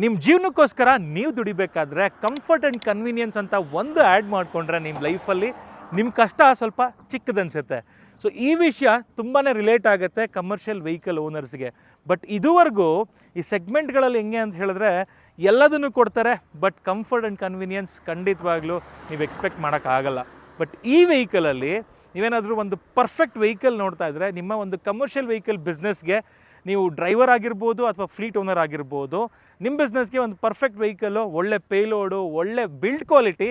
ನಿಮ್ಮ ಜೀವನಕ್ಕೋಸ್ಕರ ನೀವು ದುಡಿಬೇಕಾದ್ರೆ comfort and convenience ಅಂತ ಒಂದು ಆ್ಯಡ್ ಮಾಡಿಕೊಂಡ್ರೆ ನಿಮ್ಮ ಲೈಫಲ್ಲಿ ನಿಮ್ಮ ಕಷ್ಟ ಸ್ವಲ್ಪ ಚಿಕ್ಕದನ್ಸುತ್ತೆ. ಸೊ ಈ ವಿಷಯ ತುಂಬಾ ರಿಲೇಟ್ ಆಗುತ್ತೆ ಕಮರ್ಷಿಯಲ್ ವೆಹಿಕಲ್ ಓನರ್ಸ್ಗೆ. ಬಟ್ ಇದುವರೆಗೂ ಈ ಸೆಗ್ಮೆಂಟ್ಗಳಲ್ಲಿ ಹೆಂಗೆ ಅಂತ ಹೇಳಿದ್ರೆ ಎಲ್ಲದನ್ನು ಕೊಡ್ತಾರೆ, ಬಟ್ ಕಂಫರ್ಟ್ ಆ್ಯಂಡ್ ಕನ್ವೀನಿಯನ್ಸ್ ಖಂಡಿತವಾಗ್ಲೂ ನೀವು ಎಕ್ಸ್ಪೆಕ್ಟ್ ಮಾಡೋಕ್ಕಾಗಲ್ಲ. ಬಟ್ ಈ ವೆಹಿಕಲಲ್ಲಿ ನೀವೇನಾದರೂ ಒಂದು ಪರ್ಫೆಕ್ಟ್ ವೆಹಿಕಲ್ ನೋಡ್ತಾ ಇದ್ದರೆ ನಿಮ್ಮ ಒಂದು ಕಮರ್ಷಿಯಲ್ ವೆಹಿಕಲ್ ಬಿಸ್ನೆಸ್ಗೆ, ನೀವು ಡ್ರೈವರ್ ಆಗಿರ್ಬೋದು ಅಥವಾ ಫ್ಲೀಟ್ ಓನರ್ ಆಗಿರ್ಬೋದು, ನಿಮ್ಮ ಬಿಸ್ನೆಸ್ಗೆ ಒಂದು ಪರ್ಫೆಕ್ಟ್ ವೆಹಿಕಲ್ಲು, ಒಳ್ಳೆ ಪೇಲೋಡು, ಒಳ್ಳೆ ಬಿಲ್ಡ್ ಕ್ವಾಲಿಟಿ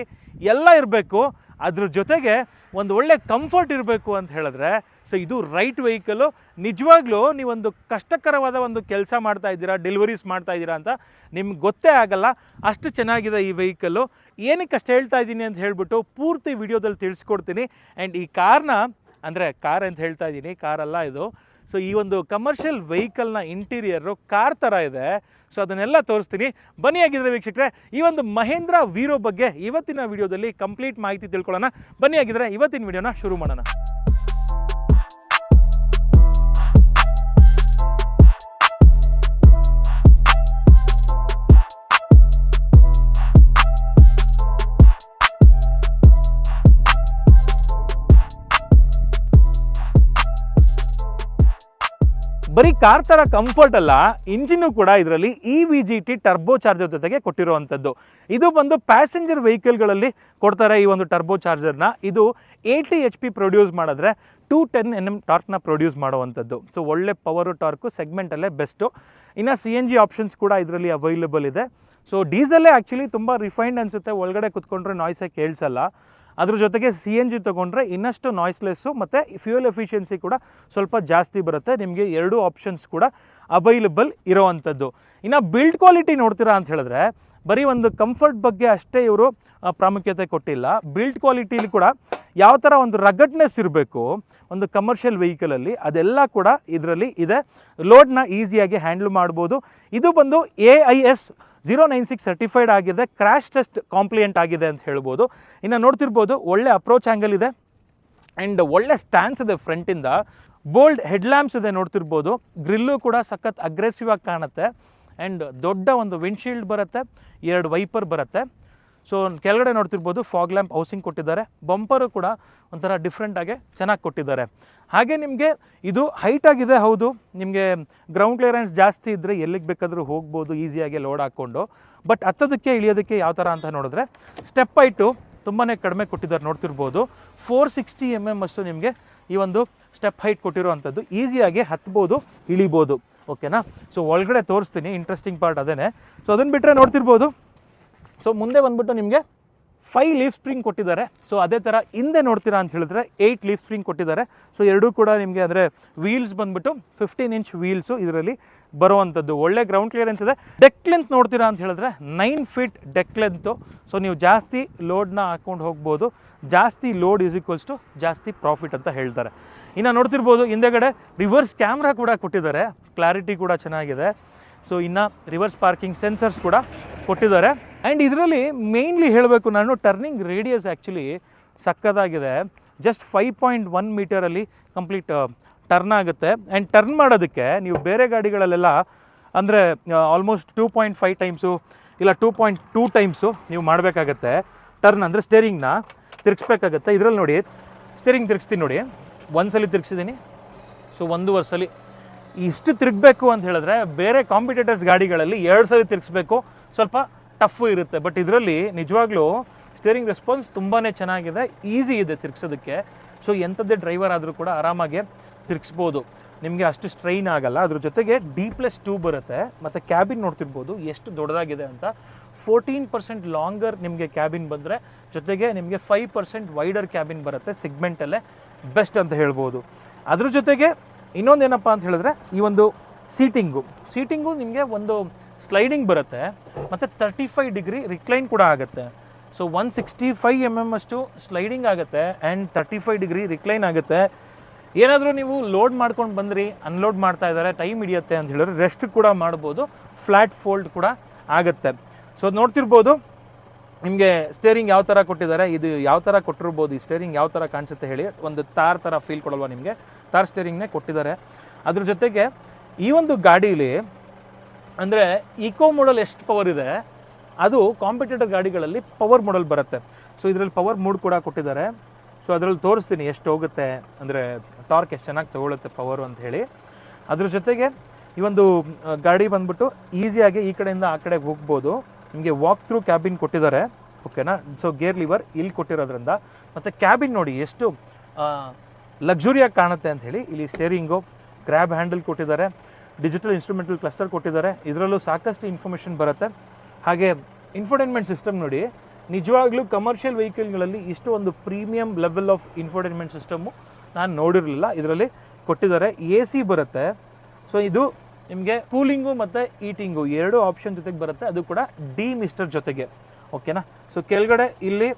ಎಲ್ಲ ಇರಬೇಕು. ಅದ್ರ ಜೊತೆಗೆ ಒಂದು ಒಳ್ಳೆ ಕಂಫರ್ಟ್ ಇರಬೇಕು ಅಂತ ಹೇಳಿದ್ರೆ ಸೊ ಇದು ರೈಟ್ ವೆಹಿಕಲ್ಲು. ನಿಜವಾಗ್ಲೂ ನೀವೊಂದು ಕಷ್ಟಕರವಾದ ಒಂದು ಕೆಲಸ ಮಾಡ್ತಾ ಇದ್ದೀರಾ, ಡೆಲಿವರೀಸ್ ಮಾಡ್ತಾ ಇದ್ದೀರಾ ಅಂತ ನಿಮ್ಗೆ ಗೊತ್ತೇ ಆಗಲ್ಲ, ಅಷ್ಟು ಚೆನ್ನಾಗಿದೆ ಈ ವೆಹಿಕಲ್ಲು. ಏನಕ್ಕೆ ಅಷ್ಟು ಹೇಳ್ತಾ ಇದ್ದೀನಿ ಅಂತ ಹೇಳ್ಬಿಟ್ಟು ಪೂರ್ತಿ ವಿಡಿಯೋದಲ್ಲಿ ತಿಳಿಸ್ಕೊಡ್ತೀನಿ. ಆ್ಯಂಡ್ ಈ ಕಾರ್ನ ಅಂದರೆ ಕಾರ್ ಅಂತ ಹೇಳ್ತಾ ಇದ್ದೀನಿ, ಕಾರಲ್ಲ ಇದು. ಸೊ ಈ ಒಂದು ಕಮರ್ಷಿಯಲ್ ವೆಹಿಕಲ್ನ ಇಂಟೀರಿಯರು ಕಾರ್ ಥರ ಇದೆ. ಸೊ ಅದನ್ನೆಲ್ಲ ತೋರಿಸ್ತೀನಿ. ಬನ್ನಿ ಆಗಿದ್ರೆ ವೀಕ್ಷಕರೇ, ಈ ಒಂದು ಮಹೇಂದ್ರ ವೀರೋ ಬಗ್ಗೆ ಇವತ್ತಿನ ವಿಡಿಯೋದಲ್ಲಿ ಕಂಪ್ಲೀಟ್ ಮಾಹಿತಿ ತಿಳ್ಕೊಳ್ಳೋಣ. ಬನ್ನಿ ಆಗಿದ್ರೆ ಇವತ್ತಿನ ವಿಡಿಯೋನ ಶುರು ಮಾಡೋಣ. ಬರೀ ಕಾರ್ ಥರ ಕಂಫರ್ಟ್ ಅಲ್ಲ, ಇಂಜಿನು ಕೂಡ ಇದರಲ್ಲಿ EVGT ಟರ್ಬೋ ಚಾರ್ಜರ್ ಜೊತೆಗೆ ಕೊಟ್ಟಿರುವಂಥದ್ದು. ಇದು ಬಂದು ಪ್ಯಾಸೆಂಜರ್ ವೆಹಿಕಲ್ಗಳಲ್ಲಿ ಕೊಡ್ತಾರೆ ಈ ಒಂದು ಟರ್ಬೋ ಚಾರ್ಜರ್ನ. ಇದು 80 HP ಪ್ರೊಡ್ಯೂಸ್ ಮಾಡಿದ್ರೆ 210 Nm ಟಾರ್ಕ್ನ ಪ್ರೊಡ್ಯೂಸ್ ಮಾಡುವಂಥದ್ದು. ಸೊ ಒಳ್ಳೆ ಪವರು ಟಾರ್ಕು ಸೆಗ್ಮೆಂಟಲ್ಲೇ ಬೆಸ್ಟು. ಇನ್ನು CNG ಆಪ್ಷನ್ಸ್ ಕೂಡ ಇದರಲ್ಲಿ ಅವೈಲೇಬಲ್ ಇದೆ. ಸೊ ಡೀಸೆಲ್ಲೇ ಆ್ಯಕ್ಚುಲಿ ತುಂಬ ರಿಫೈನ್ಡ್ ಅನಿಸುತ್ತೆ, ಒಳಗಡೆ ಕುತ್ಕೊಂಡ್ರೆ ನಾಯ್ಸೇ ಕೇಳಿಸಲ್ಲ. ಅದ್ರ ಜೊತೆಗೆ CNG ತೊಗೊಂಡ್ರೆ ಇನ್ನಷ್ಟು ನಾಯ್ಸ್ಲೆಸ್ಸು ಮತ್ತು ಫ್ಯೂಯಲ್ ಎಫಿಷಿಯನ್ಸಿ ಕೂಡ ಸ್ವಲ್ಪ ಜಾಸ್ತಿ ಬರುತ್ತೆ. ನಿಮಗೆ ಎರಡು ಆಪ್ಷನ್ಸ್ ಕೂಡ ಅವೈಲೇಬಲ್ ಇರೋವಂಥದ್ದು. ಇನ್ನು ಬಿಲ್ಡ್ ಕ್ವಾಲಿಟಿ ನೋಡ್ತೀರಾ ಅಂತ ಹೇಳಿದ್ರೆ ಬರೀ ಒಂದು ಕಂಫರ್ಟ್ ಬಗ್ಗೆ ಅಷ್ಟೇ ಇವರು ಪ್ರಾಮುಖ್ಯತೆ ಕೊಟ್ಟಿಲ್ಲ. ಬಿಲ್ಡ್ ಕ್ವಾಲಿಟಿಲಿ ಕೂಡ ಯಾವ ಥರ ಒಂದು ರಗಡ್ನೆಸ್ ಇರಬೇಕು ಒಂದು ಕಮರ್ಷಿಯಲ್ ವೆಹಿಕಲಲ್ಲಿ, ಅದೆಲ್ಲ ಕೂಡ ಇದರಲ್ಲಿ ಇದೆ. ಲೋಡ್ನ ಈಸಿಯಾಗಿ ಹ್ಯಾಂಡ್ಲ್ ಮಾಡ್ಬೋದು. ಇದು ಬಂದು AIS 096 ಸರ್ಟಿಫೈಡ್ ಆಗಿದೆ, ಕ್ರ್ಯಾಶ್ ಟೆಸ್ಟ್ ಕಾಂಪ್ಲಿಯೆಂಟ್ ಆಗಿದೆ ಅಂತ ಹೇಳ್ಬೋದು. ಇನ್ನು ನೋಡ್ತಿರ್ಬೋದು ಒಳ್ಳೆ ಅಪ್ರೋಚ್ ಆ್ಯಂಗಲ್ ಇದೆ ಆ್ಯಂಡ್ ಒಳ್ಳೆ ಸ್ಟ್ಯಾನ್ಸ್ ಇದೆ ಫ್ರಂಟಿಂದ. ಬೋಲ್ಡ್ ಹೆಡ್ಲ್ಯಾಂಪ್ಸ್ ಇದೆ ನೋಡ್ತಿರ್ಬೋದು. ಗ್ರಿಲ್ಲು ಕೂಡ ಸಖತ್ ಅಗ್ರೆಸಿವ್ ಆಗಿ ಕಾಣುತ್ತೆ ಆ್ಯಂಡ್ ದೊಡ್ಡ ಒಂದು ವಿಂಡ್ಶೀಲ್ಡ್ ಬರುತ್ತೆ, 2 ವೈಪರ್ ಬರುತ್ತೆ. ಸೊ ಕೆಳಗಡೆ ನೋಡ್ತಿರ್ಬೋದು ಫಾಗ್ ಲ್ಯಾಂಪ್ ಹೌಸಿಂಗ್ ಕೊಟ್ಟಿದ್ದಾರೆ. ಬಂಪರು ಕೂಡ ಒಂಥರ ಡಿಫ್ರೆಂಟಾಗಿ ಚೆನ್ನಾಗಿ ಕೊಟ್ಟಿದ್ದಾರೆ. ಹಾಗೆ ನಿಮಗೆ ಇದು ಹೈಟ್ ಆಗಿದೆ, ಹೌದು. ನಿಮಗೆ ಗ್ರೌಂಡ್ ಕ್ಲಿಯರೆನ್ಸ್ ಜಾಸ್ತಿ ಇದ್ದರೆ ಎಲ್ಲಿಗೆ ಬೇಕಾದರೂ ಹೋಗ್ಬೋದು ಈಸಿಯಾಗಿ ಲೋಡ್ ಹಾಕ್ಕೊಂಡು. ಬಟ್ ಹತ್ತೋದಕ್ಕೆ ಇಳಿಯೋದಕ್ಕೆ ಯಾವ ಥರ ಅಂತ ನೋಡಿದ್ರೆ ಸ್ಟೆಪ್ ಹೈಟು ತುಂಬಾ ಕಡಿಮೆ ಕೊಟ್ಟಿದ್ದಾರೆ ನೋಡ್ತಿರ್ಬೋದು. 460 mm ಅಷ್ಟು ನಿಮಗೆ ಈ ಒಂದು ಸ್ಟೆಪ್ ಹೈಟ್ ಕೊಟ್ಟಿರುವಂಥದ್ದು. ಈಸಿಯಾಗಿ ಹತ್ಬೋದು, ಇಳಿಬೋದು. ಓಕೆನಾ? ಸೊ ಒಳಗಡೆ ತೋರಿಸ್ತೀನಿ, ಇಂಟ್ರೆಸ್ಟಿಂಗ್ ಪಾರ್ಟ್ ಅದೇ. ಸೊ ಅದನ್ನು ಬಿಟ್ಟರೆ ನೋಡ್ತಿರ್ಬೋದು. ಸೊ ಮುಂದೆ ಬಂದ್ಬಿಟ್ಟು ನಿಮಗೆ 5 ಲೀಫ್ ಸ್ಪ್ರಿಂಗ್ ಕೊಟ್ಟಿದ್ದಾರೆ. ಸೊ ಅದೇ ಥರ ಹಿಂದೆ ನೋಡ್ತೀರಾ ಅಂತ ಹೇಳಿದ್ರೆ 8 ಲೀಫ್ ಸ್ಪ್ರಿಂಗ್ ಕೊಟ್ಟಿದ್ದಾರೆ. ಸೊ ಎರಡೂ ಕೂಡ ನಿಮಗೆ ಅಂದರೆ ವೀಲ್ಸ್ ಬಂದ್ಬಿಟ್ಟು 15 ಇಂಚ್ ವೀಲ್ಸು ಇದರಲ್ಲಿ ಬರುವಂಥದ್ದು. ಒಳ್ಳೆ ಗ್ರೌಂಡ್ ಕ್ಲಿಯರೆನ್ಸ್ ಇದೆ. ಡೆಕ್ ಲೆಂತ್ ನೋಡ್ತೀರಾ ಅಂತ ಹೇಳಿದ್ರೆ 9 ಫೀಟ್ ಡೆಕ್ ಲೆಂತು. ಸೊ ನೀವು ಜಾಸ್ತಿ ಲೋಡ್ನ ಹಾಕ್ಕೊಂಡು ಹೋಗ್ಬೋದು. ಜಾಸ್ತಿ ಲೋಡ್ = ಜಾಸ್ತಿ ಪ್ರಾಫಿಟ್ ಅಂತ ಹೇಳ್ತಾರೆ. ಇನ್ನು ನೋಡ್ತಿರ್ಬೋದು ಹಿಂದೆಗಡೆ ರಿವರ್ಸ್ ಕ್ಯಾಮ್ರಾ ಕೂಡ ಕೊಟ್ಟಿದ್ದಾರೆ, ಕ್ಲಾರಿಟಿ ಕೂಡ ಚೆನ್ನಾಗಿದೆ. ಸೊ ಇನ್ನು ರಿವರ್ಸ್ ಪಾರ್ಕಿಂಗ್ ಸೆನ್ಸರ್ಸ್ ಕೂಡ ಕೊಟ್ಟಿದ್ದಾರೆ. ಆ್ಯಂಡ್ ಇದರಲ್ಲಿ ಮೇಯ್ನ್ಲಿ ಹೇಳಬೇಕು ನಾನು, ಟರ್ನಿಂಗ್ ರೇಡಿಯಸ್ ಆ್ಯಕ್ಚುಲಿ ಸಕ್ಕದಾಗಿದೆ. ಜಸ್ಟ್ 5.1 ಮೀಟರಲ್ಲಿ ಕಂಪ್ಲೀಟ್ ಟರ್ನ್ ಆಗುತ್ತೆ. ಆ್ಯಂಡ್ ಟರ್ನ್ ಮಾಡೋದಕ್ಕೆ ನೀವು ಬೇರೆ ಗಾಡಿಗಳಲ್ಲೆಲ್ಲ ಅಂದರೆ ಆಲ್ಮೋಸ್ಟ್ 2.5 ಟೈಮ್ಸು ಇಲ್ಲ 2.2 ಟೈಮ್ಸು ನೀವು ಮಾಡಬೇಕಾಗತ್ತೆ ಟರ್ನ್. ಅಂದರೆ ಸ್ಟೇರಿಂಗ್ನ ತಿರುಗಿಸ್ಬೇಕಾಗತ್ತೆ. ಇದರಲ್ಲಿ ನೋಡಿ ಸ್ಟೇರಿಂಗ್ ತಿರುಗಿಸ್ತೀನಿ ನೋಡಿ, ಒಂದು ಸಲ ತಿರುಗಿಸಿದ್ದೀನಿ. ಸೊ 1.5 ಸಲ ಇಷ್ಟು ತಿರುಗಬೇಕು ಅಂತ ಹೇಳಿದ್ರೆ ಬೇರೆ ಕಾಂಪಿಟೇಟರ್ಸ್ ಗಾಡಿಗಳಲ್ಲಿ 2 ಸಲ ತಿರುಗಿಸ್ಬೇಕು, ಸ್ವಲ್ಪ ಟಫು ಇರುತ್ತೆ. ಬಟ್ ಇದರಲ್ಲಿ ನಿಜವಾಗ್ಲೂ ಸ್ಟೇರಿಂಗ್ ರೆಸ್ಪಾನ್ಸ್ ತುಂಬಾ ಚೆನ್ನಾಗಿದೆ, ಈಸಿ ಇದೆ ತಿರುಗಿಸೋದಕ್ಕೆ. ಸೊ ಎಂಥದ್ದೇ ಡ್ರೈವರ್ ಆದರೂ ಕೂಡ ಆರಾಮಾಗಿ ತಿರುಗಿಸ್ಬೋದು, ನಿಮಗೆ ಅಷ್ಟು ಸ್ಟ್ರೈನ್ ಆಗಲ್ಲ. ಅದ್ರ ಜೊತೆಗೆ D+2 ಬರುತ್ತೆ. ಮತ್ತು ಕ್ಯಾಬಿನ್ ನೋಡ್ತಿರ್ಬೋದು ಎಷ್ಟು ದೊಡ್ಡದಾಗಿದೆ ಅಂತ. 14% ಲಾಂಗರ್ ನಿಮಗೆ ಕ್ಯಾಬಿನ್ ಬಂದರೆ, ಜೊತೆಗೆ ನಿಮಗೆ 5% ವೈಡರ್ ಕ್ಯಾಬಿನ್ ಬರುತ್ತೆ. ಸೆಗ್ಮೆಂಟಲ್ಲೇ ಬೆಸ್ಟ್ ಅಂತ ಹೇಳ್ಬೋದು. ಅದ್ರ ಜೊತೆಗೆ ಇನ್ನೊಂದೇನಪ್ಪ ಅಂತ ಹೇಳಿದ್ರೆ ಈ ಒಂದು ಸೀಟಿಂಗು ನಿಮಗೆ ಒಂದು ಸ್ಲೈಡಿಂಗ್ ಬರುತ್ತೆ ಮತ್ತು 35 ಡಿಗ್ರಿ ರಿಕ್ಲೈನ್ ಕೂಡ ಆಗುತ್ತೆ. ಸೊ 165 mm ಅಷ್ಟು ಸ್ಲೈಡಿಂಗ್ ಆಗುತ್ತೆ ಆ್ಯಂಡ್ 35 ಡಿಗ್ರಿ ರಿಕ್ಲೈನ್ ಆಗುತ್ತೆ. ಏನಾದರೂ ನೀವು ಲೋಡ್ ಮಾಡ್ಕೊಂಡು ಬಂದ್ರಿ, ಅನ್ಲೋಡ್ ಮಾಡ್ತಾ ಇದ್ದಾರೆ, ಟೈಮ್ ಹಿಡಿಯುತ್ತೆ ಅಂತ ಹೇಳಿದ್ರೆ ರೆಸ್ಟ್ ಕೂಡ ಮಾಡ್ಬೋದು. ಫ್ಲ್ಯಾಟ್ ಫೋಲ್ಡ್ ಕೂಡ ಆಗುತ್ತೆ. ಸೊ ನೋಡ್ತಿರ್ಬೋದು ನಿಮಗೆ ಸ್ಟೇರಿಂಗ್ ಯಾವ ಥರ ಕೊಟ್ಟಿದ್ದಾರೆ, ಇದು ಯಾವ ಥರ ಕೊಟ್ಟಿರ್ಬೋದು, ಈ ಸ್ಟೇರಿಂಗ್ ಯಾವ ಥರ ಕಾಣಿಸುತ್ತೆ ಹೇಳಿ. ಒಂದು ತಾರ್ ಥರ ಫೀಲ್ ಕೊಡಲ್ವಾ ನಿಮಗೆ? ತಾರ್ ಸ್ಟೇರಿಂಗ್ನೇ ಕೊಟ್ಟಿದ್ದಾರೆ. ಅದ್ರ ಜೊತೆಗೆ ಈ ಒಂದು ಗಾಡೀಲಿ ಅಂದರೆ ಇಕೋ ಮಾಡಲ್ ಎಷ್ಟು ಪವರ್ ಇದೆ ಅದು ಕಾಂಪಿಟೇಟರ್ ಗಾಡಿಗಳಲ್ಲಿ ಪವರ್ ಮಾಡಲ್ ಬರುತ್ತೆ. ಸೊ ಇದರಲ್ಲಿ ಪವರ್ ಮೂಡ್ ಕೂಡ ಕೊಟ್ಟಿದ್ದಾರೆ. ಸೊ ಅದರಲ್ಲಿ ತೋರಿಸ್ತೀನಿ ಎಷ್ಟು ಹೋಗುತ್ತೆ, ಅಂದರೆ ಟಾರ್ಕ್ ಎಷ್ಟು ಚೆನ್ನಾಗಿ ತೊಗೊಳುತ್ತೆ ಪವರು ಅಂತ ಹೇಳಿ. ಅದ್ರ ಜೊತೆಗೆ ಈ ಒಂದು ಗಾಡಿ ಬಂದ್ಬಿಟ್ಟು ಈಸಿಯಾಗಿ ಈ ಕಡೆಯಿಂದ ಆ ಕಡೆಗೆ ಹೋಗ್ಬೋದು. ನಿಮಗೆ ವಾಕ್ ಥ್ರೂ ಕ್ಯಾಬಿನ್ ಕೊಟ್ಟಿದ್ದಾರೆ, ಓಕೆನಾ. ಸೊ ಗೇರ್ ಲಿವರ್ ಇಲ್ಲಿ ಕೊಟ್ಟಿರೋದ್ರಿಂದ, ಮತ್ತು ಕ್ಯಾಬಿನ್ ನೋಡಿ ಎಷ್ಟು ಲಕ್ಸುರಿಯಾಗಿ ಕಾಣುತ್ತೆ ಅಂತ ಹೇಳಿ. ಇಲ್ಲಿ ಸ್ಟೇರಿಂಗು, ಗ್ರ್ಯಾಬ್ ಹ್ಯಾಂಡಲ್ ಕೊಟ್ಟಿದ್ದಾರೆ, ಡಿಜಿಟಲ್ ಇನ್ಸ್ಟ್ರೂಮೆಂಟಲ್ ಕ್ಲಸ್ಟರ್ ಕೊಟ್ಟಿದ್ದಾರೆ. ಇದರಲ್ಲೂ ಸಾಕಷ್ಟು ಇನ್ಫಾರ್ಮೇಷನ್ ಬರುತ್ತೆ. ಹಾಗೆ ಇನ್ಫೋಟೈನ್ಮೆಂಟ್ ಸಿಸ್ಟಮ್ ನೋಡಿ, ನಿಜವಾಗ್ಲೂ ಕಮರ್ಷಿಯಲ್ ವೆಹಿಕಲ್ಗಳಲ್ಲಿ ಇಷ್ಟು ಒಂದು premium level of infotainment system ನಾನು ನೋಡಿರಲಿಲ್ಲ. ಇದರಲ್ಲಿ ಕೊಟ್ಟಿದ್ದಾರೆ. AC ಬರುತ್ತೆ. ಸೊ ಇದು ನಿಮಗೆ ಕೂಲಿಂಗು ಮತ್ತು ಈಟಿಂಗು ಎರಡು ಆಪ್ಷನ್ ಜೊತೆಗೆ ಬರುತ್ತೆ, ಅದು ಕೂಡ ಮಿಸ್ಟರ್ ಜೊತೆಗೆ, ಓಕೆನಾ. ಸೊ ಕೆಳಗಡೆ ಇಲ್ಲಿ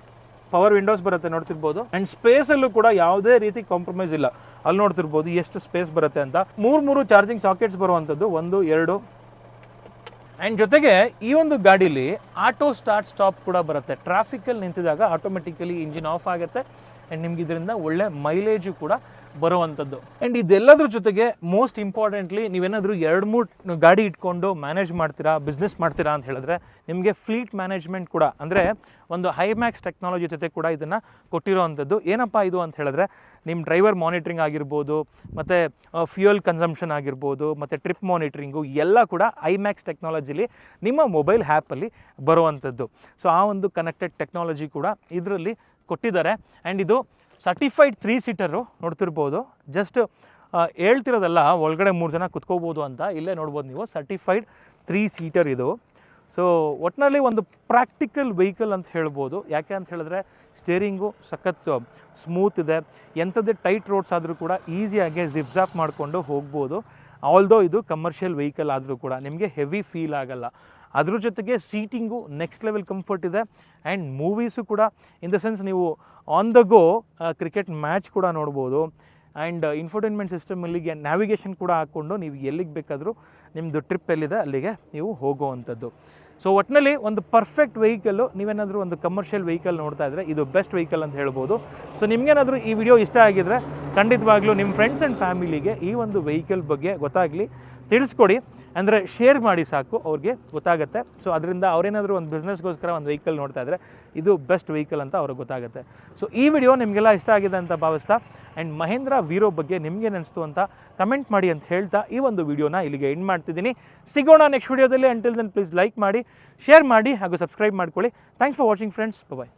ಪವರ್ ವಿಂಡೋಸ್ ಬರುತ್ತೆ, ನೋಡ್ತಿರ್ಬೋದು. ಆ್ಯಂಡ್ ಸ್ಪೇಸಲ್ಲೂ ಕೂಡ ಯಾವುದೇ ರೀತಿ ಕಾಂಪ್ರಮೈಸ್ ಇಲ್ಲ. ಅಲ್ಲಿ ನೋಡ್ತಿರ್ಬೋದು ಎಷ್ಟು ಸ್ಪೇಸ್ ಬರುತ್ತೆ ಅಂತ. ಮೂರು ಚಾರ್ಜಿಂಗ್ ಸಾಕೆಟ್ಸ್ ಬರುವಂಥದ್ದು, 1, 2. ಆ್ಯಂಡ್ ಜೊತೆಗೆ ಈ ಒಂದು ಗಾಡೀಲಿ ಆಟೋ ಸ್ಟಾರ್ಟ್ ಸ್ಟಾಪ್ ಕೂಡ ಬರುತ್ತೆ. ಟ್ರಾಫಿಕಲ್ಲಿ ನಿಂತಿದಾಗ ಆಟೋಮೆಟಿಕಲಿ ಇಂಜಿನ್ ಆಫ್ ಆಗುತ್ತೆ. ಆ್ಯಂಡ್ ನಿಮ್ಗೆ ಇದರಿಂದ ಒಳ್ಳೆ ಮೈಲೇಜು ಕೂಡ ಬರುವಂಥದ್ದು. ಆ್ಯಂಡ್ ಇದೆಲ್ಲದ್ರ ಜೊತೆಗೆ ಮೋಸ್ಟ್ ಇಂಪಾರ್ಟೆಂಟ್ಲಿ, ನೀವೇನಾದರೂ 2-3 ಗಾಡಿ ಇಟ್ಕೊಂಡು ಮ್ಯಾನೇಜ್ ಮಾಡ್ತೀರಾ, ಬಿಸ್ನೆಸ್ ಮಾಡ್ತೀರಾ ಅಂತ ಹೇಳಿದ್ರೆ, ನಿಮಗೆ ಫ್ಲೀಟ್ ಮ್ಯಾನೇಜ್ಮೆಂಟ್ ಕೂಡ, ಅಂದರೆ ಒಂದು ಹೈಮ್ಯಾಕ್ಸ್ ಟೆಕ್ನಾಲಜಿ ಜೊತೆ ಕೂಡ ಇದನ್ನು ಕೊಟ್ಟಿರೋವಂಥದ್ದು. ಏನಪ್ಪ ಇದು ಅಂತ ಹೇಳಿದ್ರೆ, ನಿಮ್ಮ ಡ್ರೈವರ್ ಮಾನಿಟ್ರಿಂಗ್ ಆಗಿರ್ಬೋದು, ಮತ್ತು ಫ್ಯೂಯಲ್ ಕನ್ಸಂಪ್ಷನ್ ಆಗಿರ್ಬೋದು, ಮತ್ತು ಟ್ರಿಪ್ ಮಾನಿಟ್ರಿಂಗು ಎಲ್ಲ ಕೂಡ ಐಮ್ಯಾಕ್ಸ್ ಟೆಕ್ನಾಲಜಿಲಿ ನಿಮ್ಮ ಮೊಬೈಲ್ ಆ್ಯಪಲ್ಲಿ ಬರುವಂಥದ್ದು. ಸೊ ಆ ಒಂದು ಕನೆಕ್ಟೆಡ್ ಟೆಕ್ನಾಲಜಿ ಕೂಡ ಇದರಲ್ಲಿ ಕೊಟ್ಟಿದ್ದಾರೆ. ಆ್ಯಂಡ್ ಇದು ಸರ್ಟಿಫೈಡ್ 3 ಸೀಟರು ನೋಡ್ತಿರ್ಬೋದು. ಜಸ್ಟ್ ಹೇಳ್ತಿರೋದಲ್ಲ, ಒಳಗಡೆ 3 ಜನ ಕುತ್ಕೋಬೋದು ಅಂತ. ಇಲ್ಲೇ ನೋಡ್ಬೋದು ನೀವು, ಸರ್ಟಿಫೈಡ್ 3 ಸೀಟರ್ ಇದು. ಸೊ ಒಟ್ಟಿನಲ್ಲಿ ಒಂದು ಪ್ರಾಕ್ಟಿಕಲ್ ವೆಹಿಕಲ್ ಅಂತ ಹೇಳ್ಬೋದು. ಯಾಕೆ ಅಂತ ಹೇಳಿದ್ರೆ ಸ್ಟೇರಿಂಗು ಸಖತ್ ಸ್ಮೂತ್ ಇದೆ. ಎಂಥದ್ದೇ ಟೈಟ್ ರೋಡ್ಸ್ ಆದರೂ ಕೂಡ ಈಸಿಯಾಗಿ ಜಿಪ್ಜಾಪ್ ಮಾಡಿಕೊಂಡು ಹೋಗ್ಬೋದು. ಆಲ್ದೋ ಇದು ಕಮರ್ಷಿಯಲ್ ವೆಹಿಕಲ್ ಆದರೂ ಕೂಡ ನಿಮಗೆ ಹೆವಿ ಫೀಲ್ ಆಗಲ್ಲ. ಅದ್ರ ಜೊತೆಗೆ ಸೀಟಿಂಗು ನೆಕ್ಸ್ಟ್ ಲೆವೆಲ್ ಕಂಫರ್ಟ್ ಇದೆ. ಆ್ಯಂಡ್ ಮೂವೀಸು ಕೂಡ, ಇನ್ ದ ಸೆನ್ಸ್ ನೀವು on the go cricket match ಕೂಡ ನೋಡ್ಬೋದು. ಆ್ಯಂಡ್ ಇನ್ಫೋಟೈನ್ಮೆಂಟ್ ಸಿಸ್ಟಮಲ್ಲಿಗೆ ನ್ಯಾವಿಗೇಷನ್ ಕೂಡ ಹಾಕ್ಕೊಂಡು ನೀವು ಎಲ್ಲಿಗೆ ಬೇಕಾದರೂ ನಿಮ್ಮದು ಟ್ರಿಪ್ ಎಲ್ಲಿದೆ ಅಲ್ಲಿಗೆ ನೀವು ಹೋಗುವಂಥದ್ದು. ಸೊ ಒಟ್ಟಿನಲ್ಲಿ ಒಂದು ಪರ್ಫೆಕ್ಟ್ ವೆಹಿಕಲ್ಲು. ನೀವೇನಾದರೂ ಒಂದು ಕಮರ್ಷಿಯಲ್ ವೆಹಿಕಲ್ ನೋಡ್ತಾ ಇದ್ದರೆ ಇದು ಬೆಸ್ಟ್ ವೆಹಿಕಲ್ ಅಂತ ಹೇಳ್ಬೋದು. ಸೊ ನಿಮಗೇನಾದರೂ ಈ ವಿಡಿಯೋ ಇಷ್ಟ ಆಗಿದ್ರೆ ಖಂಡಿತವಾಗ್ಲೂ ನಿಮ್ಮ ಫ್ರೆಂಡ್ಸ್ ಆ್ಯಂಡ್ ಫ್ಯಾಮಿಲಿಗೆ ಈ ಒಂದು ವೆಹಿಕಲ್ ಬಗ್ಗೆ ಗೊತ್ತಾಗಲಿ ತಿಳಿಸ್ಕೊಡಿ. ಅಂದರೆ ಶೇರ್ ಮಾಡಿ ಸಾಕು, ಅವ್ರಿಗೆ ಗೊತ್ತಾಗುತ್ತೆ. ಸೊ ಅದರಿಂದ ಅವರೇನಾದರೂ ಒಂದು ಬಿಸ್ನೆಸ್ಗೋಸ್ಕರ ಒಂದು ವೆಹಿಕಲ್ ನೋಡ್ತಾ ಇದ್ದರೆ ಇದು ಬೆಸ್ಟ್ ವೆಹಿಕಲ್ ಅಂತ ಅವ್ರಿಗೆ ಗೊತ್ತಾಗುತ್ತೆ. ಸೊ ಈ ವಿಡಿಯೋ ನಿಮಗೆಲ್ಲ ಇಷ್ಟ ಆಗಿದೆ ಅಂತ ಭಾವಿಸ್ತಾ, ಆ್ಯಂಡ್ ಮಹೇಂದ್ರ ವೀರೋ ಬಗ್ಗೆ ನಿಮಗೇನು ಅನಿಸ್ತು ಅಂತ ಕಮೆಂಟ್ ಮಾಡಿ ಅಂತ ಹೇಳ್ತಾ ಈ ಒಂದು ವಿಡಿಯೋನ ಇಲ್ಲಿಗೆ ಎಂಡ್ ಮಾಡ್ತಿದ್ದೀನಿ. ಸಿಗೋಣ ನೆಕ್ಸ್ಟ್ ವಿಡಿಯೋದಲ್ಲಿ. ಅಂಟಿಲ್ ದೆನ್ ಪ್ಲೀಸ್ ಲೈಕ್ ಮಾಡಿ, ಶೇರ್ ಮಾಡಿ ಹಾಗೂ ಸಬ್ಸ್ಕ್ರೈಬ್ ಮಾಡ್ಕೊಳ್ಳಿ. Thanks for watching friends. Bye.